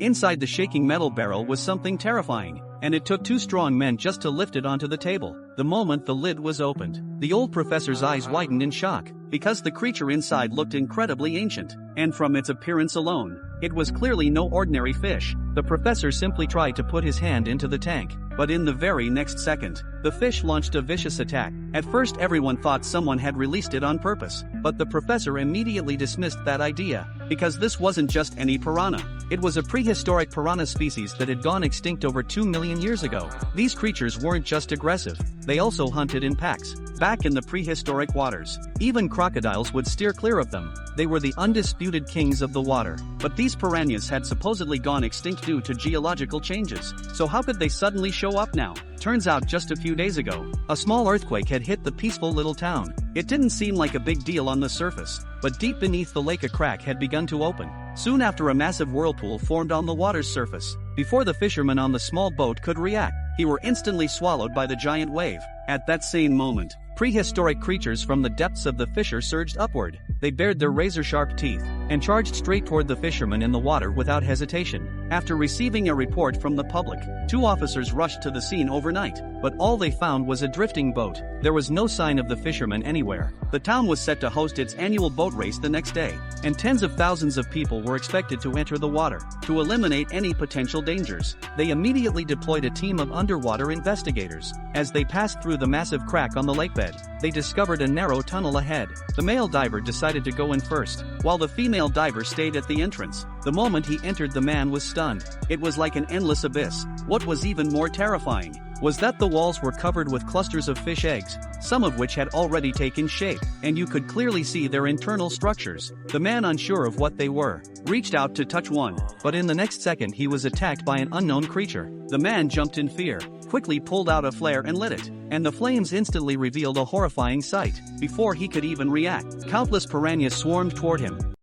Inside the shaking metal barrel was something terrifying, and it took two strong men just to lift it onto the table. The moment the lid was opened, the old professor's eyes widened in shock, because the creature inside looked incredibly ancient, and from its appearance alone, it was clearly no ordinary fish. The professor simply tried to put his hand into the tank, but in the very next second, the fish launched a vicious attack. At first everyone thought someone had released it on purpose, but the professor immediately dismissed that idea, because this wasn't just any piranha. It was a prehistoric piranha species that had gone extinct over 2 million years ago. These creatures weren't just aggressive, they also hunted in packs. Back in the prehistoric waters, even crocodiles would steer clear of them. They were the undisputed kings of the water. But these piranhas had supposedly gone extinct due to geological changes. So how could they suddenly show up now? Turns out just a few days ago, a small earthquake had hit the peaceful little town. It didn't seem like a big deal on the surface, but deep beneath the lake a crack had begun to open. Soon after, a massive whirlpool formed on the water's surface. Before the fisherman on the small boat could react, he were instantly swallowed by the giant wave. At that same moment, prehistoric creatures from the depths of the fissure surged upward. They bared their razor-sharp teeth and charged straight toward the fisherman in the water without hesitation. After receiving a report from the public, 2 officers rushed to the scene overnight, but all they found was a drifting boat. There was no sign of the fisherman anywhere. The town was set to host its annual boat race the next day, and tens of thousands of people were expected to enter the water. To eliminate any potential dangers, they immediately deployed a team of underwater investigators. As they passed through the massive crack on the lakebed, they discovered a narrow tunnel ahead. The male diver decided to go in first, while the female diver stayed at the entrance. The moment he entered, the man was stunned. It was like an endless abyss. What was even more terrifying was that the walls were covered with clusters of fish eggs, some of which had already taken shape, and you could clearly see their internal structures. The man, unsure of what they were, reached out to touch one, but in the next second he was attacked by an unknown creature. The man jumped in fear, quickly pulled out a flare and lit it, and the flames instantly revealed a horrifying sight. Before he could even react, countless piranhas swarmed toward him.